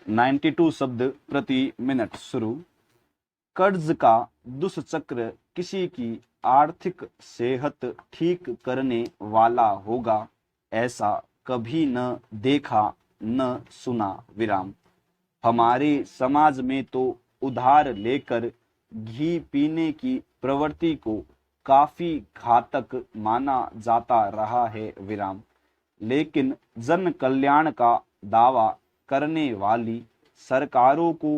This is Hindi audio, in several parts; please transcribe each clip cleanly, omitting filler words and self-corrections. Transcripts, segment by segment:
92 शब्द प्रति मिनट शुरू। कर्ज का दुष्चक्र किसी की आर्थिक सेहत ठीक करने वाला होगा, ऐसा कभी न देखा न सुना विराम। हमारे समाज में तो उधार लेकर घी पीने की प्रवृत्ति को काफी घातक माना जाता रहा है विराम। लेकिन जन कल्याण का दावा करने वाली सरकारों को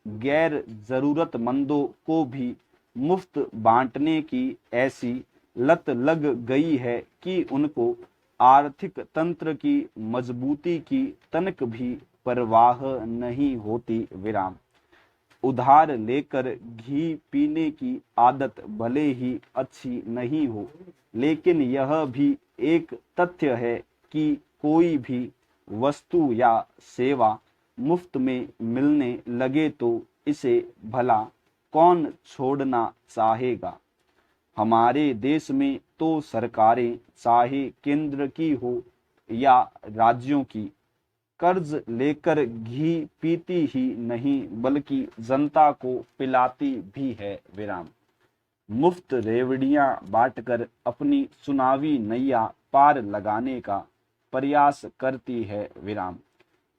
गैर जरूरतमंदों को भी मुफ्त बांटने की ऐसी लत लग गई है कि उनको आर्थिक तंत्र की मजबूती की तनक भी परवाह नहीं होती विराम। उधार लेकर घी पीने की आदत भले ही अच्छी नहीं हो, लेकिन यह भी एक तथ्य है कि कोई भी वस्तु या सेवा मुफ्त में मिलने लगे तो इसे भला कौन छोड़ना चाहेगा। हमारे देश में तो सरकारें चाहे केंद्र की हो या राज्यों की, कर्ज लेकर घी पीती ही नहीं बल्कि जनता को पिलाती भी है विराम। मुफ्त रेवड़ियां बांटकर अपनी चुनावी नैया पार लगाने का प्रयास करती है विराम।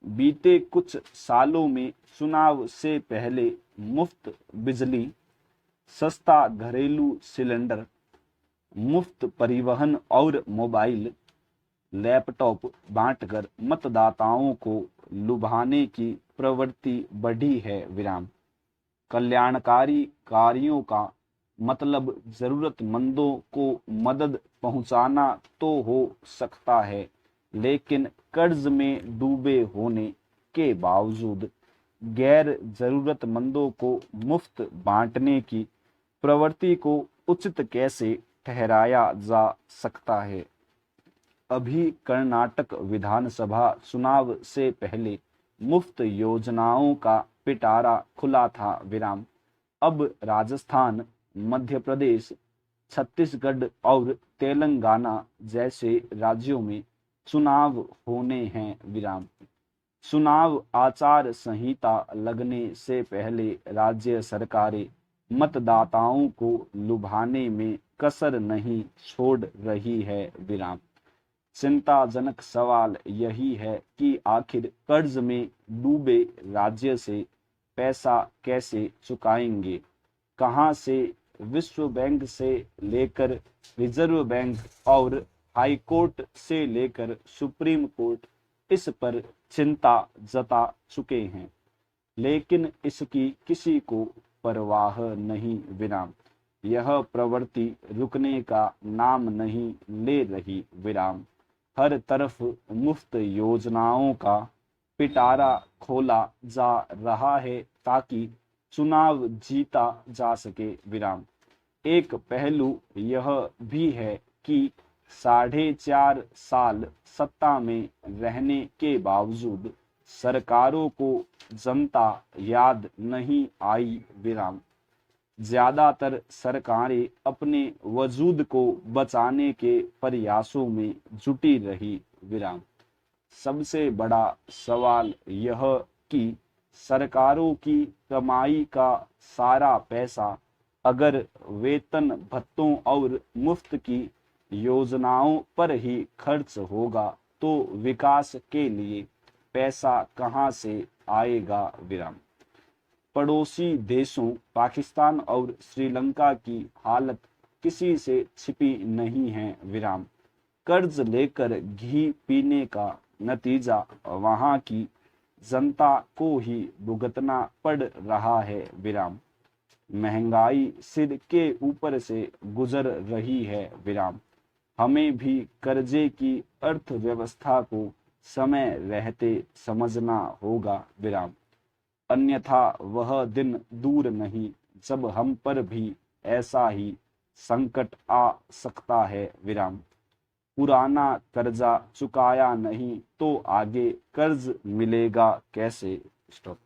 बीते कुछ सालों में चुनाव से पहले मुफ्त बिजली, सस्ता घरेलू सिलेंडर, मुफ्त परिवहन और मोबाइल, लैपटॉप बांटकर मतदाताओं को लुभाने की प्रवृत्ति बढ़ी है विराम। कल्याणकारी कार्यों का मतलब जरूरतमंदों को मदद पहुंचाना तो हो सकता है, लेकिन कर्ज में डूबे होने के बावजूद गैर जरूरतमंदों को मुफ्त बांटने की प्रवृत्ति को उचित कैसे ठहराया जा सकता है। अभी कर्नाटक विधानसभा चुनाव से पहले मुफ्त योजनाओं का पिटारा खुला था विराम। अब राजस्थान, मध्य प्रदेश, छत्तीसगढ़ और तेलंगाना जैसे राज्यों में चुनाव होने हैं विराम। चुनाव आचार संहिता लगने से पहले राज्य सरकारें मतदाताओं को लुभाने में कसर नहीं छोड़ रही है विराम। चिंताजनक सवाल यही है कि आखिर कर्ज में डूबे राज्य से पैसा कैसे चुकाएंगे, कहां से। विश्व बैंक से लेकर रिजर्व बैंक और हाई कोर्ट से लेकर सुप्रीम कोर्ट इस पर चिंता जता चुके हैं, लेकिन इसकी किसी को परवाह नहीं विराम। यह प्रवृत्ति रुकने का नाम नहीं ले रही विराम। हर तरफ मुफ्त योजनाओं का पिटारा खोला जा रहा है ताकि चुनाव जीता जा सके विराम। एक पहलू यह भी है कि 4.5 साल सत्ता में रहने के बावजूद सरकारों को जनता याद नहीं आई विराम। ज्यादातर सरकारें अपने वजूद को बचाने के प्रयासों में जुटी रही विराम। सबसे बड़ा सवाल यह कि सरकारों की कमाई का सारा पैसा अगर वेतन भत्तों और मुफ्त की योजनाओं पर ही खर्च होगा तो विकास के लिए पैसा कहां से आएगा विराम। पड़ोसी देशों पाकिस्तान और श्रीलंका की हालत किसी से छिपी नहीं है विराम। कर्ज लेकर घी पीने का नतीजा वहां की जनता को ही भुगतना पड़ रहा है विराम। महंगाई सिर के ऊपर से गुजर रही है विराम। हमें भी कर्जे की अर्थव्यवस्था को समय रहते समझना होगा विराम। अन्यथा वह दिन दूर नहीं जब हम पर भी ऐसा ही संकट आ सकता है विराम। पुराना कर्जा चुकाया नहीं तो आगे कर्ज मिलेगा कैसे। स्टॉप।